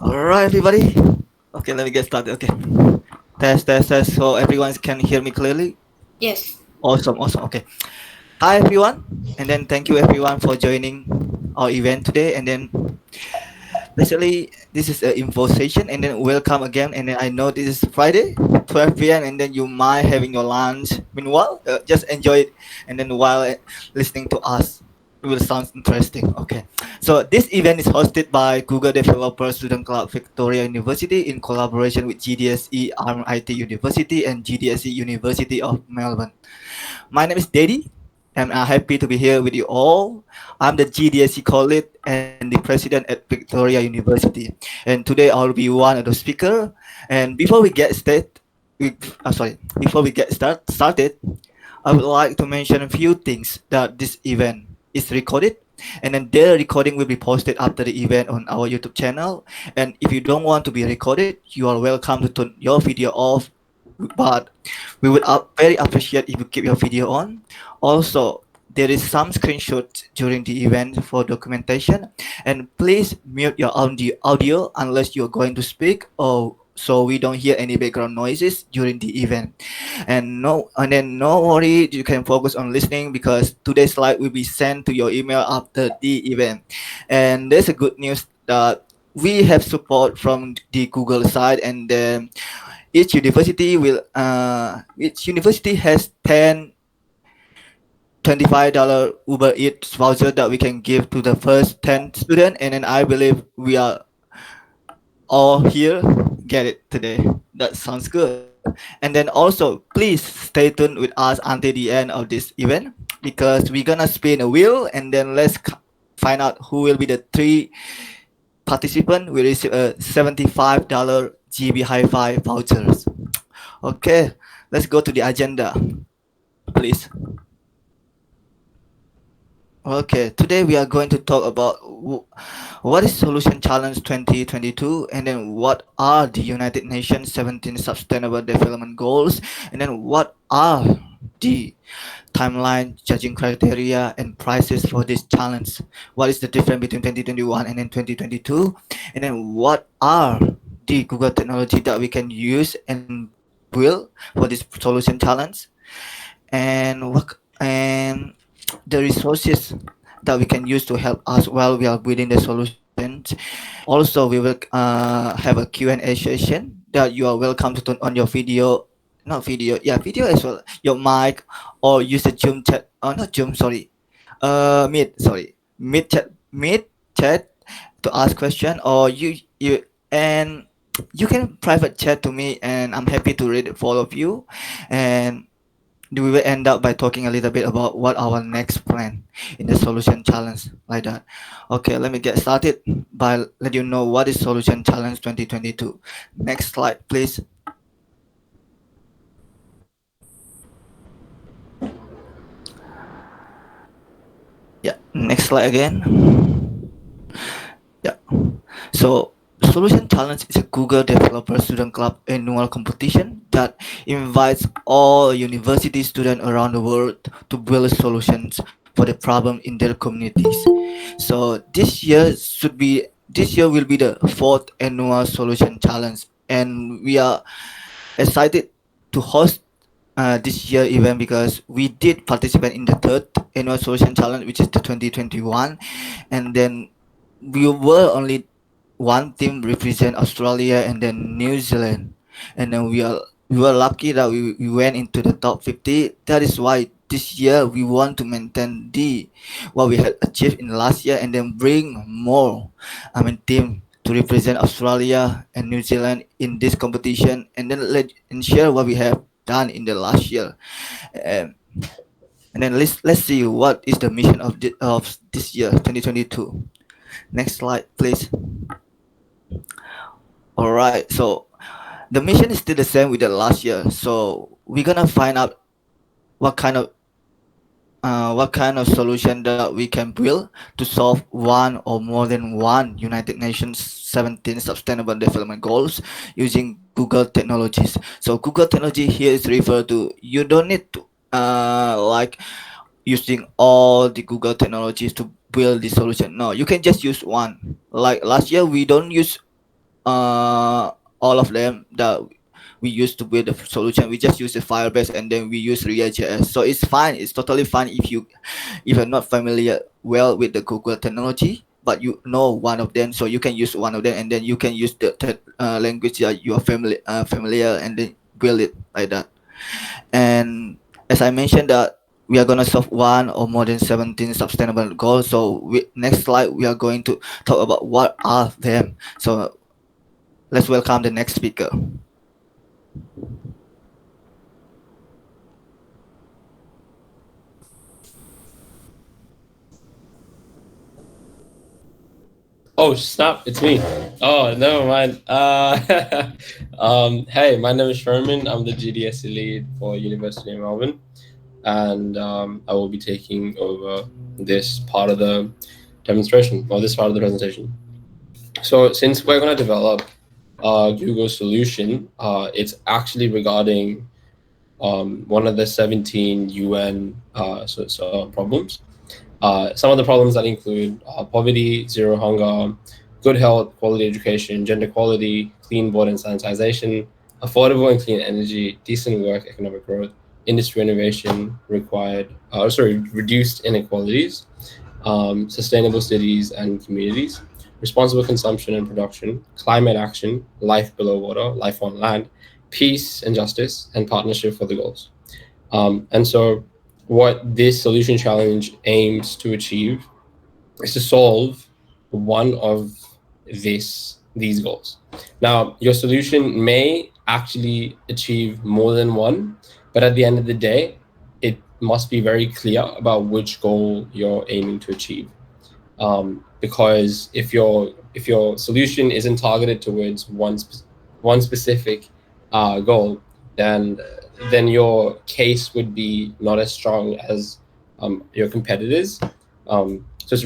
All right, everybody. Okay, let me get started. Okay, test, test, test. So everyone can hear me clearly. Yes. Awesome, awesome. Okay. Hi, everyone, and then thank you everyone for joining our event today. And then basically this is an info session, and then welcome again. And then I know this is Friday, 12 p.m. And then you might having your lunch. Meanwhile, just enjoy it, and then while listening to us. It will sound interesting. Okay. So this event is hosted by Google Developer Student Club Victoria University in collaboration with GDSC RMIT University and GDSC University of Melbourne. My name is Daddy, and I'm happy to be here with you all. I'm the GDSC colleague and the president at Victoria University, and today I'll be one of the speaker. And before we get started, I would like to mention a few things that this event is recorded, and then the recording will be posted after the event on our YouTube channel. And if you don't want to be recorded, you are welcome to turn your video off, but we would very appreciate if you keep your video on. Also, there is some screenshots during the event for documentation, and please mute your audio unless you're going to speak, or so we don't hear any background noises during the event. And no worry, you can focus on listening because today's slide will be sent to your email after the event. And there's a good news that we have support from the Google side, and then each university has 10 $25 Uber Eats voucher that we can give to the first 10 students, and then I believe we are all here get it today. That sounds good. And then also please stay tuned with us until the end of this event because we're gonna spin a wheel, and then find out who will be the three participant will receive a $75 GB Hi-Fi vouchers. Okay, let's go to the agenda, please. Okay, today we are going to talk about what is Solution Challenge 2022, and then what are the United Nations 17 Sustainable Development Goals, and then what are the timeline, judging criteria, and prices for this challenge. What is the difference between 2021 and then 2022, and then what are the Google technology that we can use and build for this solution challenge, and the resources that we can use to help us while we are building the solutions. Also, we will have a Q&A session that you are welcome to turn on your video, not video, yeah, video as well, your mic, or use the Zoom chat, not Zoom, sorry, Meet chat to ask question, or and you can private chat to me, and I'm happy to read it for all of you, and we will end up by talking a little bit about what our next plan in the solution challenge like that. Okay, let me get started by let you know what is solution challenge 2022. Next slide, please. Yeah, next slide again. Yeah. So Solution Challenge is a Google Developer Student Club annual competition that invites all university students around the world to build solutions for the problem in their communities. So this year will be the fourth annual Solution Challenge, and we are excited to host this year event because we did participate in the third annual Solution Challenge, which is the 2021, and then we were only one team represent Australia and then New Zealand, and then we were lucky that we went into the top 50. That is why this year we want to maintain the what we had achieved in last year, and then bring more team to represent Australia and New Zealand in this competition, and then and share what we have done in the last year. Um, and then let's see what is the mission of this year 2022. Next slide, please. All right. So the mission is still the same with the last year. So we're gonna find out what kind of solution that we can build to solve one or more than one United Nations 17 Sustainable Development Goals using Google technologies. So Google technology here is referred to you don't need to like using all the Google technologies to build the solution. No, you can just use one. Like last year, we don't use all of them that we used to build the solution. We just use the Firebase and then we use React.js. So it's fine. It's totally fine if you're not familiar well with the Google technology, but you know one of them, so you can use one of them, and then you can use the language that you are familiar, and then build it like that. And as I mentioned that we are gonna solve one or more than 17 sustainable goals. So next slide we are going to talk about what are them. So let's welcome the next speaker. Oh, snap, it's me. Oh, never mind. Hey, my name is Sherman. I'm the GDSC lead for University of Melbourne, and I will be taking over this part of the demonstration, or this part of the presentation. So since we're going to develop Google solution, it's actually regarding one of the 17 UN problems. Some of the problems that include poverty, zero hunger, good health, quality education, gender equality, clean water and sanitization, affordable and clean energy, decent work, economic growth, industry innovation required, reduced inequalities, sustainable cities and communities, responsible consumption and production, climate action, life below water, life on land, peace and justice, and partnership for the goals. And so what this solution challenge aims to achieve is to solve one of these goals. Now, your solution may actually achieve more than one, but at the end of the day, it must be very clear about which goal you're aiming to achieve. Because if your solution isn't targeted towards one specific goal, then your case would be not as strong as your competitors. So it's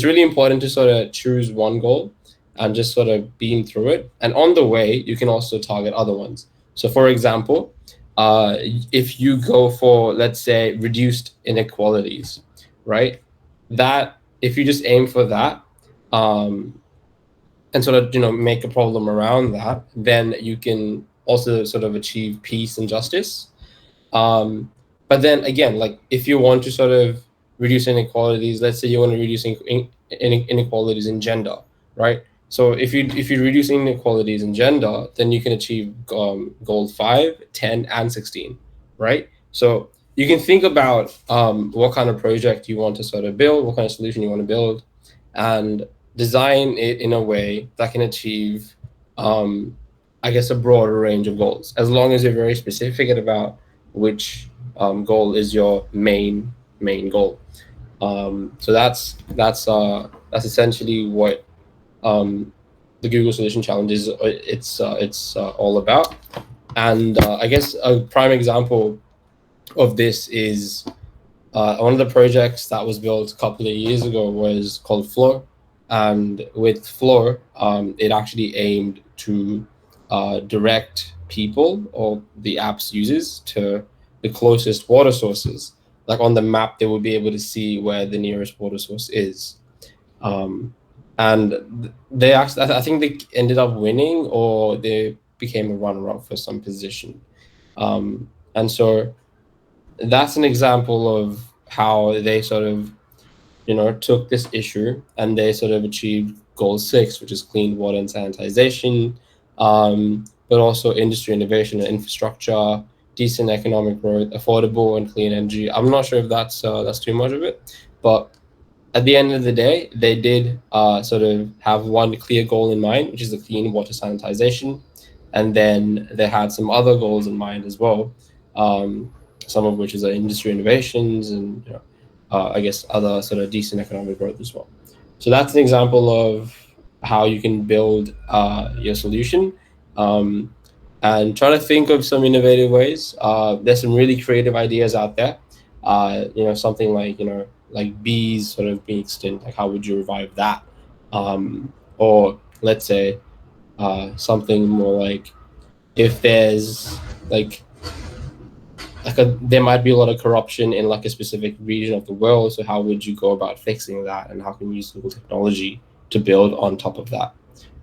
really important to sort of choose one goal and just sort of beam through it. And on the way, you can also target other ones. So for example, if you go for, let's say, reduced inequalities, right? That if you just aim for that, and sort of make a problem around that, then you can also sort of achieve peace and justice. But then again, like if you want to sort of reduce inequalities, let's say you want to reduce inequalities in gender, right? So if you're reducing inequalities in gender, then you can achieve goal 5, 10, and 16, right? So you can think about what kind of project you want to sort of build, what kind of solution you want to build, and design it in a way that can achieve, I guess, a broader range of goals, as long as you're very specific about which goal is your main goal. So that's essentially what the Google Solution Challenge is. It's all about. And I guess a prime example of this is one of the projects that was built a couple of years ago was called Flow. And with Flow, it actually aimed to direct people or the app's users to the closest water sources. Like on the map, they would be able to see where the nearest water source is. And they actually, I think they ended up winning, or they became a runner-up for some position. And so that's an example of how they sort of took this issue and they sort of achieved goal 6, which is clean water and sanitization, but also industry innovation and infrastructure, decent economic growth, affordable and clean energy. I'm not sure if that's too much of it, but at the end of the day, they did sort of have one clear goal in mind, which is the clean water sanitization, and then they had some other goals in mind as well, some of which is industry innovations and I guess other sort of decent economic growth as well. So that's an example of how you can build your solution, and try to think of some innovative ways. There's some really creative ideas out there. Something like bees sort of being extinct. Like how would you revive that? Or let's say something more like if there's there might be a lot of corruption in like a specific region of the world. So how would you go about fixing that, and how can you use Google technology to build on top of that?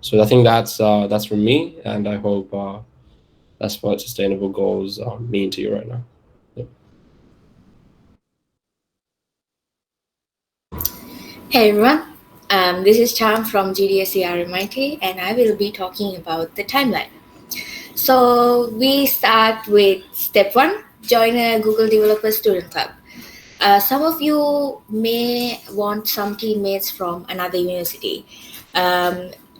So I think that's from me, and I hope that's what sustainable goals mean to you right now. Yeah. Hey everyone, this is Cham from GDSC RMIT, and I will be talking about the timeline. So we start with step one: join a Google Developer Student Club. Some of you may want some teammates from another university.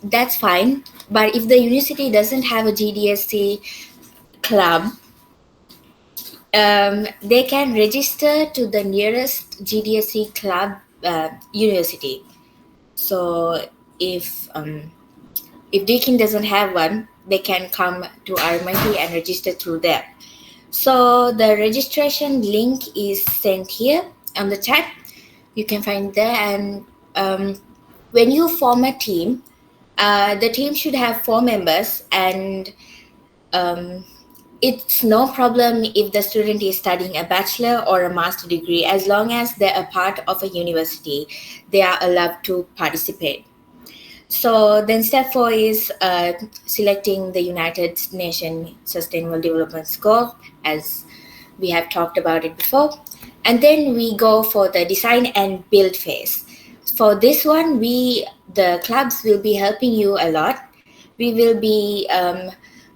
That's fine, but if the university doesn't have a GDSC club, they can register to the nearest GDSC club university. So if if Deakin doesn't have one, they can come to RMIT and register through there. So the registration link is sent here on the chat. You can find there, and when you form a team, the team should have 4 members, and um, it's no problem if the student is studying a bachelor or a master degree. As long as they're a part of a university, they are allowed to participate. So then step 4 is selecting the United Nations Sustainable Development Goal, as we have talked about it before. And then we go for the design and build phase. For this one, the clubs will be helping you a lot. We will be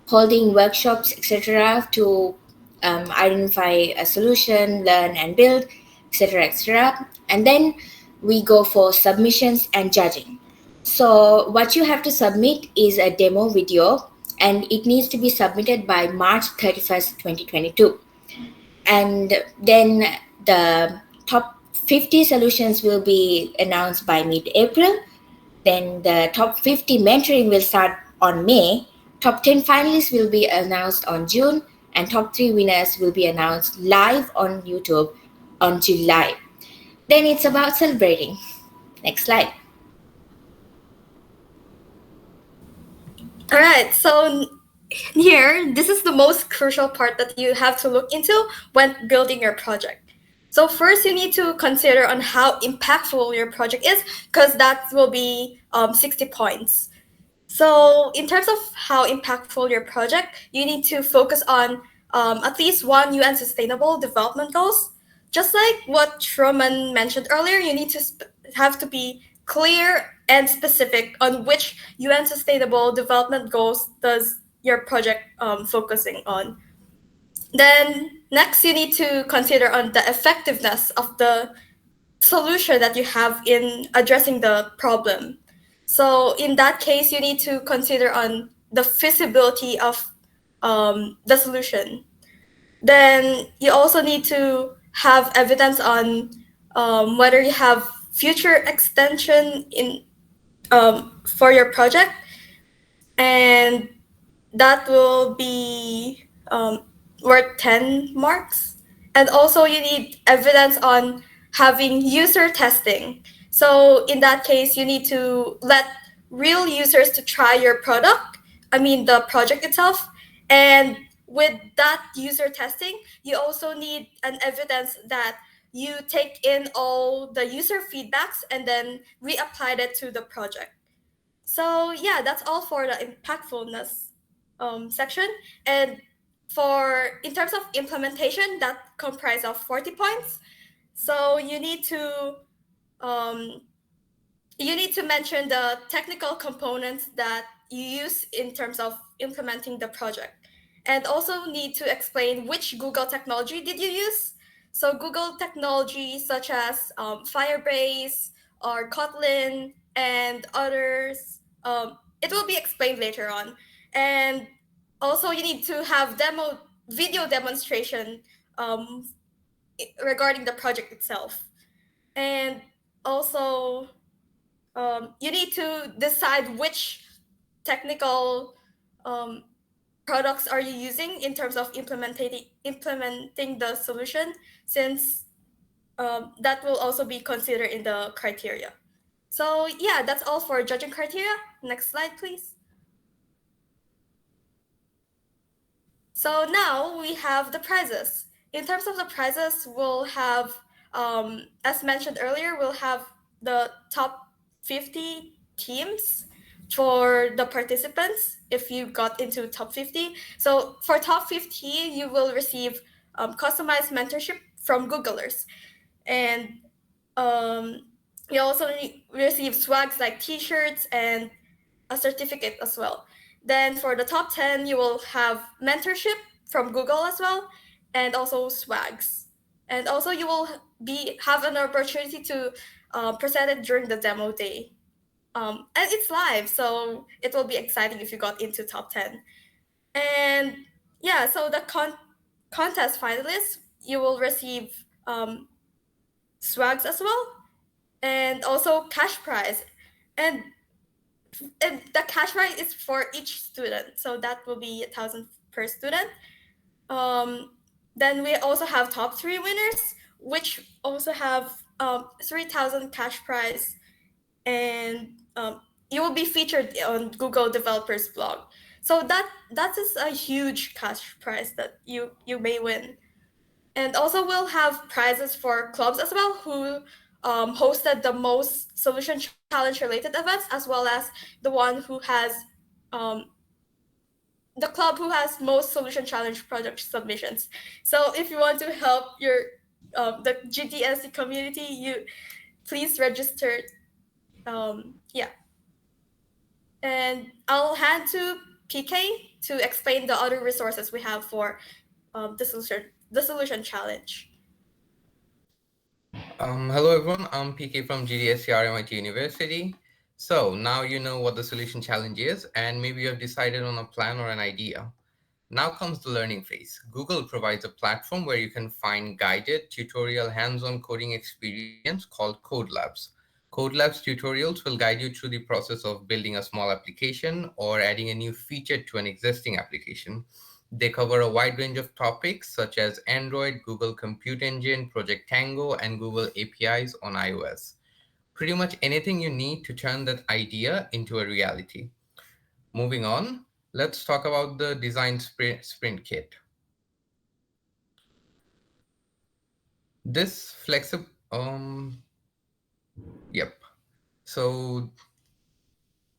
holding workshops, etc., to identify a solution, learn and build, etc., etc. And then we go for submissions and judging. So what you have to submit is a demo video, and it needs to be submitted by March 31st, 2022. And then the top 50 solutions will be announced by mid-April. Then the top 50 mentoring will start on May. Top 10 finalists will be announced on June, and top 3 winners will be announced live on YouTube on July. Then it's about celebrating. Next slide. All right, so here, this is the most crucial part that you have to look into when building your project. So first, you need to consider on how impactful your project is, because that will be 60 points. So in terms of how impactful your project, you need to focus on at least one UN Sustainable Development Goals. Just like what Shroman mentioned earlier, you need to have to be clear and specific on which UN Sustainable Development Goals does your project focusing on. Then next, you need to consider on the effectiveness of the solution that you have in addressing the problem. So in that case, you need to consider on the feasibility of the solution. Then you also need to have evidence on whether you have future extension in for your project, and that will be worth 10 marks. And also you need evidence on having user testing. So in that case, you need to let real users to try your product, the project itself. And with that user testing, you also need an evidence that you take in all the user feedbacks and then reapplied it to the project. So yeah, that's all for the impactfulness section. And for in terms of implementation, that comprise of 40 points. So um, you need to mention the technical components that you use in terms of implementing the project, and also need to explain which Google technology did you use. So Google technology such as Firebase or Kotlin and others, it will be explained later on. And also you need to have video demonstration um, regarding the project itself. And also you need to decide which technical um, products are you using in terms of implementing the solution, since that will also be considered in the criteria. So yeah, that's all for judging criteria. Next slide, please. So now we have the prizes. In terms of the prizes, we'll have, as mentioned earlier, we'll have the top 50 teams for the participants if you got into top 50. So for top 50, you will receive customized mentorship from Googlers. And you also receive swags like t-shirts and a certificate as well. Then for the top 10, you will have mentorship from Google as well, and also swags. And also you will have an opportunity to present it during the demo day. And it's live, so it will be exciting if you got into top 10. And yeah, so the contest finalists, you will receive swags as well, and also cash prize. And the cash prize is for each student, so that will be 1,000 per student. Then we also have top 3 winners, which also have 3,000 cash prize, and you will be featured on Google Developers blog. So that is a huge cash prize that you may win. And also we'll have prizes for clubs as well, who hosted the most solution challenge related events, as well as the one who has the club who has most solution challenge project submissions. So if you want to help your the GDSC community, you please register. Yeah, and I'll hand to PK to explain the other resources we have for the solution challenge. Hello everyone, I'm PK from GDSC RMIT University. So now you know what the solution challenge is, and maybe you have decided on a plan or an idea. Now comes the learning phase. Google provides a platform where you can find guided, tutorial, hands-on coding experience called Code Labs. Code Labs tutorials will guide you through the process of building a small application or adding a new feature to an existing application. They cover a wide range of topics such as Android, Google Compute Engine, Project Tango, and Google APIs on iOS. Pretty much anything you need to turn that idea into a reality. Moving on, let's talk about the design sprint kit. This flexible, So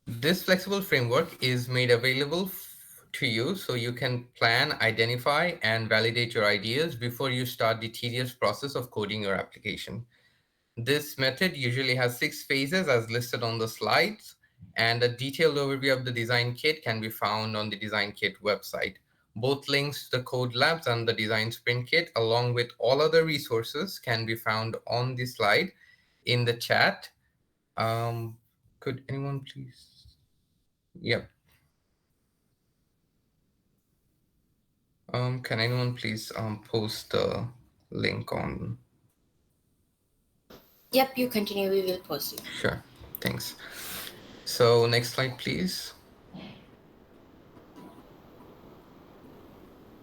this flexible framework is made available to you so you can plan, identify, and validate your ideas before you start the tedious process of coding your application. This method usually has 6 phases as listed on the slides, and a detailed overview of the design kit can be found on the design kit website. Both links to the Code Labs and the design sprint kit, along with all other resources, can be found on the slide in the chat. Could anyone please? Yep. Can anyone please post the link on? Yep, you continue. We will post it. Sure. Thanks. So next slide, please.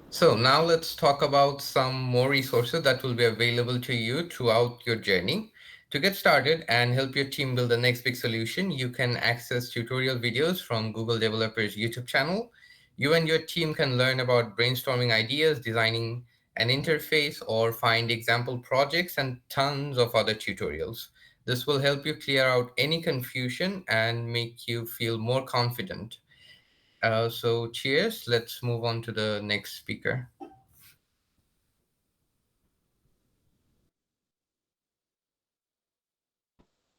So now let's talk about some more resources that will be available to you throughout your journey. To get started and help your team build the next big solution, you can access tutorial videos from Google Developers YouTube channel. You and your team can learn about brainstorming ideas, designing an interface, or find example projects and tons of other tutorials. This will help you clear out any confusion and make you feel more confident. So cheers, let's move on to the next speaker.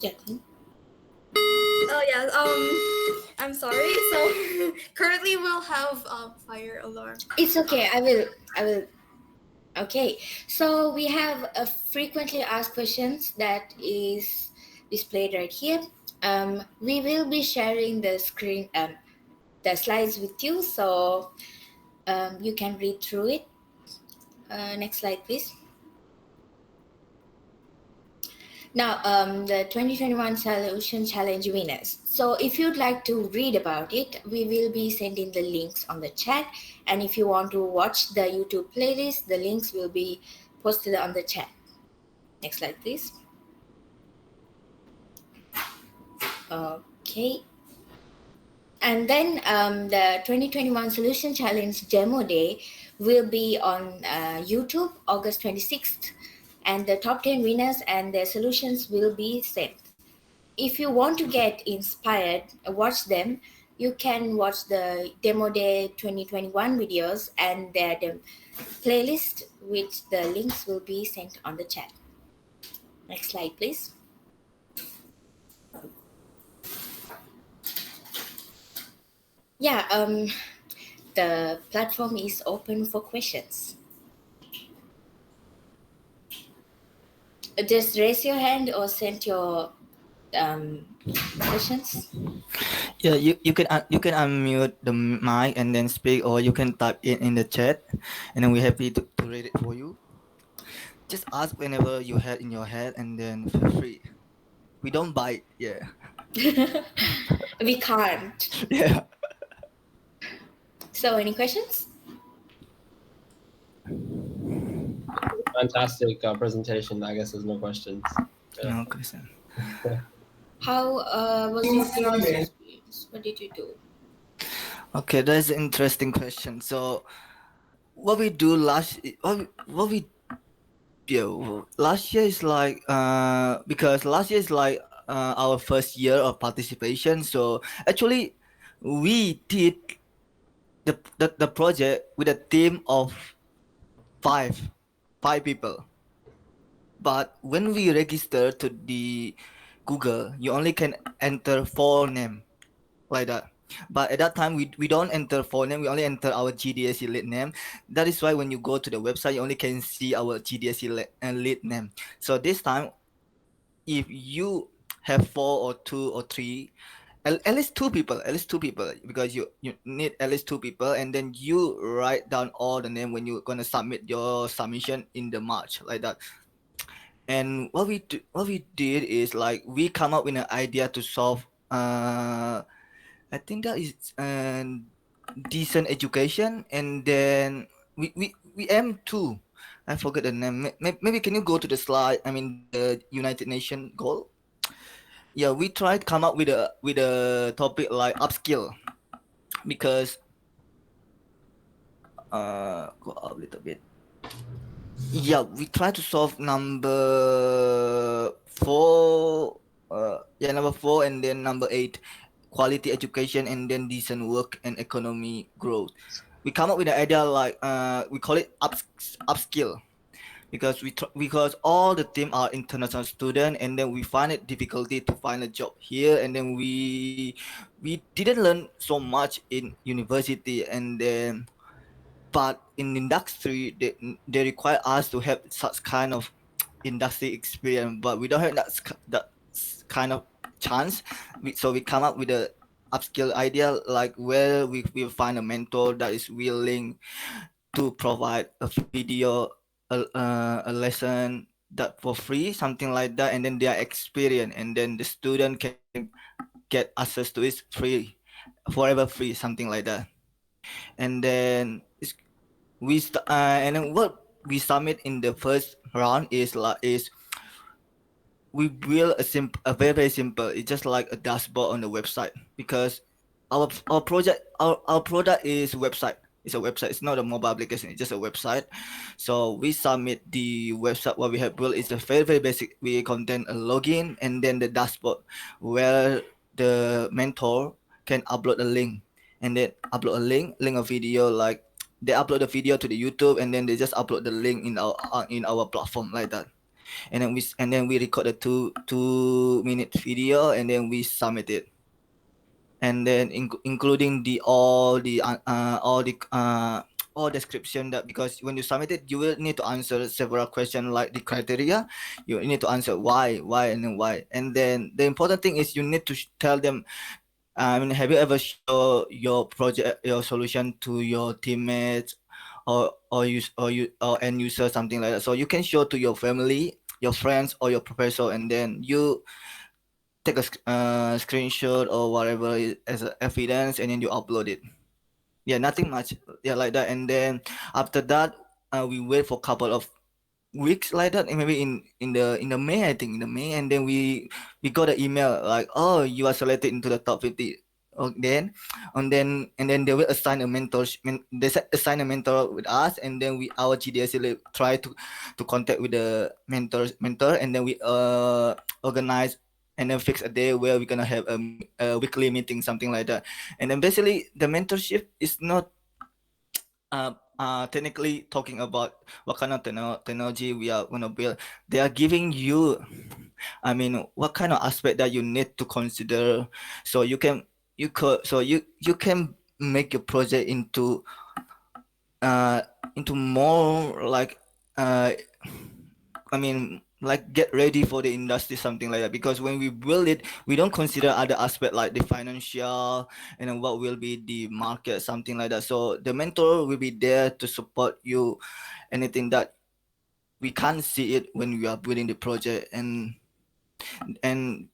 Yeah. Oh yeah. I'm sorry. So currently we'll have fire alarm. It's okay. I will. Okay. So we have a frequently asked questions that is displayed right here. We will be sharing the screen, the slides with you, so you can read through it. Next slide, please. Now, the 2021 Solution Challenge winners. So if you'd like to read about it, we will be sending the links on the chat. And if you want to watch the YouTube playlist, the links will be posted on the chat. Next slide, please. Okay. And then the 2021 Solution Challenge Demo Day will be on YouTube, August 26th. And the top 10 winners and their solutions will be sent. if you want to get inspired, watch them. You can watch the Demo Day 2021 videos and their playlist, which the links will be sent on the chat. Next slide, please. Yeah, the platform is open for questions. Just raise your hand or send your questions. Yeah, you can unmute the mic and then speak, or you can type in the chat, and then we're happy to read it for you. Just ask whenever you had in your head, and then feel free. We don't bite. Yeah. We can't. Yeah. So, any questions? Fantastic presentation. I guess there's no questions. Yeah. No question. How was your previous experience? What did you do? Okay, that's an interesting question. So, what we do what we do last year is like because last year is like our first year of participation. So actually, we did the project with a team of five five people. But when we register to the Google, you only can enter four name like that. But at that time, we don't enter full name. We only enter our GDSC lead name. That is why when you go to the website, you only can see our GDSC lead name. So this time, if you have four or two or three, at least two people, because you need at least two people, and then you write down all the name when you're gonna submit your submission in the March like that. And what we did is like we come up with an idea to solve I think that is decent education, and then we aim to. I forget the name. Maybe can you go to the slide? I mean the United Nation goal. Yeah, we tried come up with a topic like upskill, because go up a little bit. Yeah, we try to solve number four. Yeah, number four, and then number eight, quality education, and then decent work and economy growth. We come up with an idea like we call it upskill, because because all the team are international student, and then we find it difficulty to find a job here, and then we didn't learn so much in university, and then but in industry they require us to have such kind of industry experience, but we don't have that kind of chance. So we come up with a upskill idea, like where we will find a mentor that is willing to provide a video, a lesson that for free, something like that, and then their experience, and then the student can get access to it free, forever free, something like that. And then and then what we submit in the first round is like is we build a very very simple. It's just like a dashboard on the website, because our product is website. It's a website. It's not a mobile application. It's just a website. So we submit the website. What we have built is a very very basic. We contain a login and then the dashboard, where the mentor can upload a link, and then upload a link a video, like they upload the video to the YouTube, and then they just upload the link in our platform like that. And then we record a 2 minute video, and then we submit it, and then including the all description, that because when you submit it you will need to answer several questions like the criteria. You need to answer why and then why, and then the important thing is you need to tell them. I mean, have you ever show your project, your solution to your teammates, or end user, something like that? So you can show to your family, your friends, or your professor, and then you take a screenshot or whatever as a evidence, and then you upload it. Yeah, nothing much. Yeah, like that. And then after that, we wait for a couple of weeks like that, and maybe in the May, I think in the May, and then we got an email like, oh, you are selected into the top 50. Oh, then and then they will assign a assign a mentor with us, and then our GDS will try to contact with the mentor, and then we organize and then fix a day where we're gonna have a weekly meeting, something like that. And then basically the mentorship is not technically talking about what kind of technology we are gonna build. They are giving you, I mean, what kind of aspect that you need to consider, so you can make your project uh into more like uh I mean, like get ready for the industry, something like that. Because when we build it, we don't consider other aspect like the financial and then what will be the market, something like that. So the mentor will be there to support you, anything that we can't see it when we are building the project, and and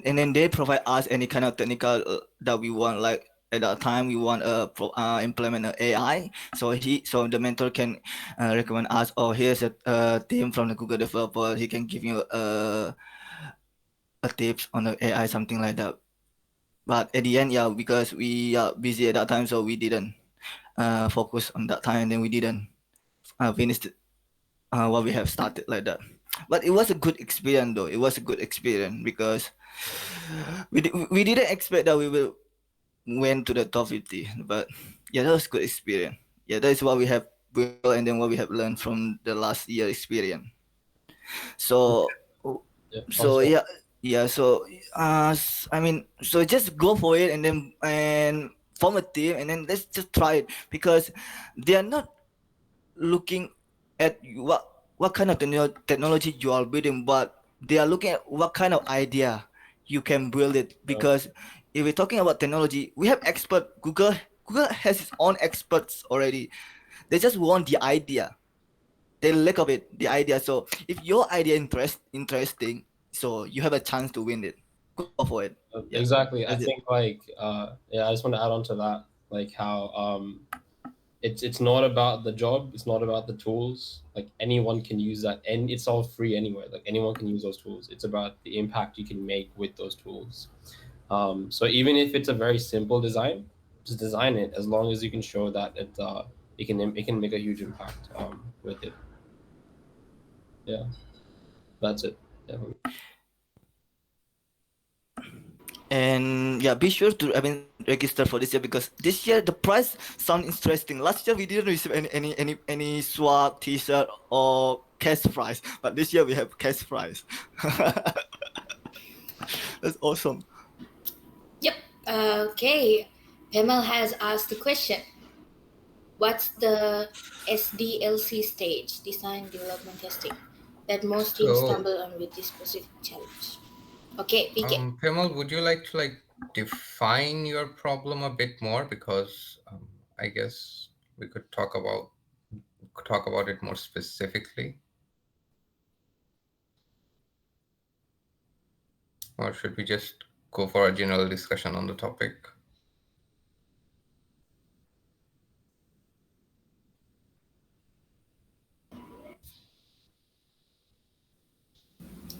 then they provide us any kind of technical that we want. Like at that time, we want implement an AI. So the mentor can recommend us. Oh, here's a team from the Google developer. He can give you a tips on the AI, something like that. But at the end, yeah, because we are busy at that time, so we didn't focus on that time, and then we didn't finish what we have started like that. But it was a good experience, though. It was a good experience because we didn't expect that we will went to the top 50. But yeah, that was good experience. Yeah, that is what we have built and then what we have learned from the last year experience. So Yeah, so awesome. yeah, yeah. So I mean, so just go for it and then and form a team and then let's just try it, because they are not looking at what kind of technology you are building, but they are looking at what kind of idea you can build it. Yeah, Because if we're talking about technology, we have expert. Google has its own experts already. They just want the idea. They lack of it, the idea. So if your idea interesting, so you have a chance to win it. Go for it. Yeah, exactly. that's I it. think like yeah, I just want to add on to that, like how it's not about the job, it's not about the tools. Like anyone can use that, and it's all free anyway. Like anyone can use those tools. It's about the impact you can make with those tools. So even if it's a very simple design, just design it as long as you can show that it can make a huge impact with it. Yeah, that's it. Yeah. And yeah, be sure to, I mean, register for this year, because this year the price sound interesting. Last year we didn't receive any swag t-shirt or cash prize, but this year we have cash prize. That's awesome. Yep. Okay. Pamela has asked the question: what's the SDLC stage, design, development, testing, that most teams So, stumble on with this specific challenge? Okay, PK. Pemal, would you like to define your problem a bit more? Because I guess we could talk about it more specifically, or should we just go for a general discussion on the topic?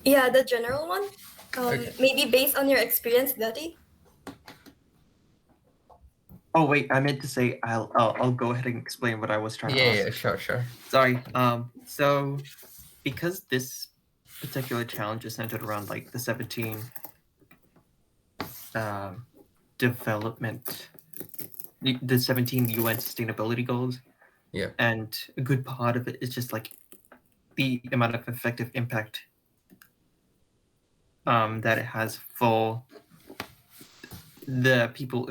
Yeah, the general one. Okay. Maybe based on your experience, Dati. Oh wait, I meant to say I'll go ahead and explain what I was trying to Yeah, ask. yeah, sure, sure. Sorry. So because this particular challenge is centered around like the 17 um, development, the 17 UN sustainability goals, Yeah. and a good part of it is just like the amount of effective impact that it has for the people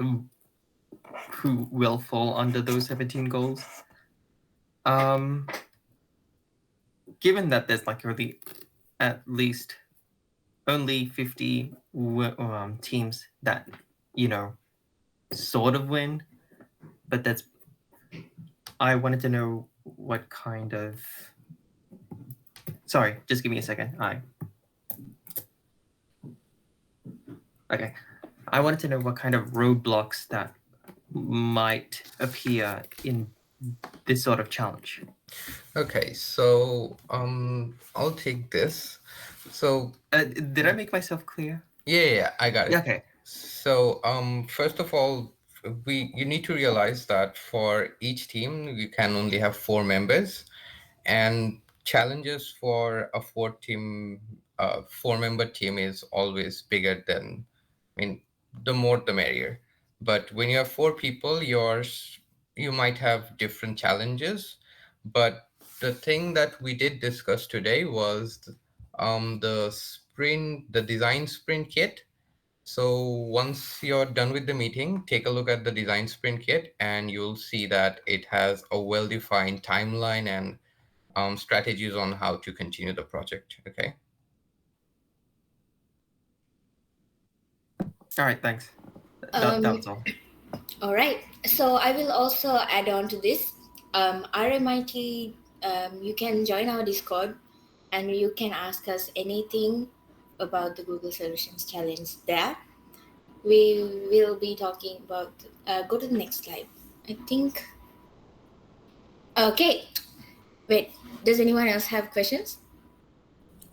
who will fall under those 17 goals. Given that there's like already at least only 50 teams that, sort of win, but I wanted to know what kind of. Sorry, just give me a second. Okay. I wanted to know what kind of roadblocks that might appear in this sort of challenge. Okay, so I'll take this. So Did I make myself clear? yeah, I got it. Yeah, okay. So first of all, you need to realize that for each team you can only have 4 members, and challenges for a 4 team a 4-member team is always bigger than, I mean, the more the merrier. But when you have 4 people, you might have different challenges. But the thing that we did discuss today was the design sprint kit. So once you're done with the meeting, take a look at the design sprint kit, and you'll see that it has a well-defined timeline and strategies on how to continue the project. Okay. All right, thanks. Um, That was all. All right. So I will also add on to this. RMIT, you can join our Discord and you can ask us anything about the Google Solutions Challenge there. We will be talking about, go to the next slide. I think, okay. Wait, does anyone else have questions?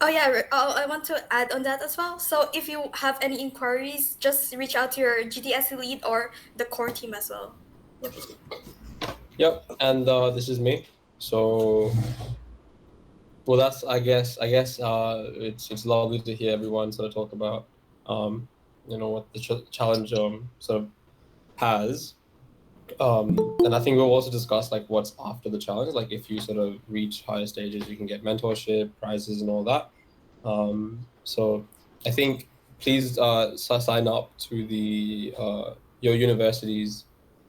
Oh yeah, I want to add on that as well. So if you have any inquiries, just reach out to your GDSC lead or the core team as well. Yep, and this is me. So, well, that's I guess it's lovely to hear everyone sort of talk about what the challenge sort of has. And I think we'll also discuss like what's after the challenge. Like if you sort of reach higher stages, you can get mentorship, prizes, and all that. So I think please sign up to the your university's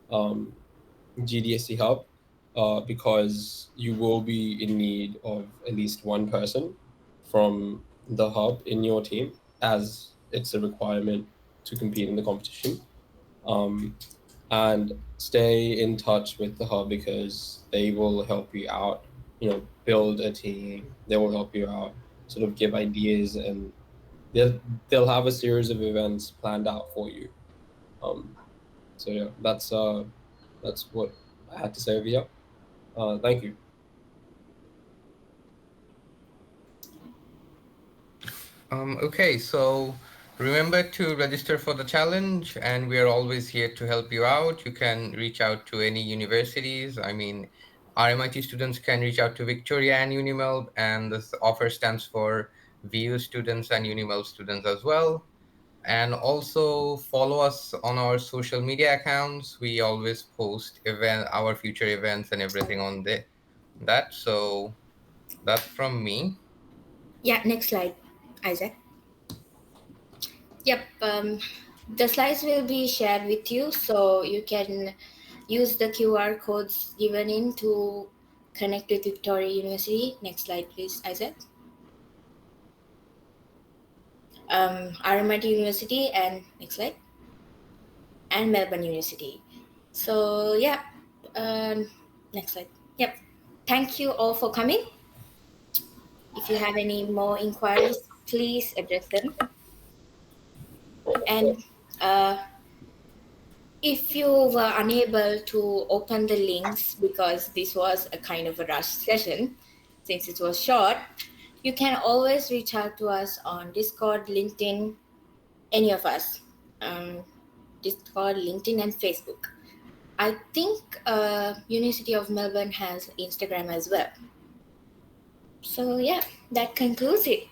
GDSC hub because you will be in need of at least one person from the hub in your team, as it's a requirement to compete in the competition. And stay in touch with the hub because they will help you out, build a team. They will help you out, sort of give ideas, and they'll have a series of events planned out for you. So yeah, that's what I had to say over here. Thank you. Okay, so remember to register for the challenge, and we are always here to help you out. You can reach out to any universities. I mean, RMIT students can reach out to Victoria and Unimelb, and this offer stands for VU students and Unimelb students as well. And also follow us on our social media accounts. We always post our future events and everything on that. So that's from me. Yeah, next slide, Isaac. Yep, the slides will be shared with you so you can use the QR codes given in to connect with Victoria University. Next slide, please, Isaac. RMIT University and next slide, and Melbourne University. So yeah, next slide. Yep. Thank you all for coming. If you have any more inquiries, please address them. And if you were unable to open the links because this was a kind of a rush session, since it was short, you can always reach out to us on Discord, LinkedIn, any of us. Discord, LinkedIn, and Facebook. I think University of Melbourne has Instagram as well. So yeah, that concludes it.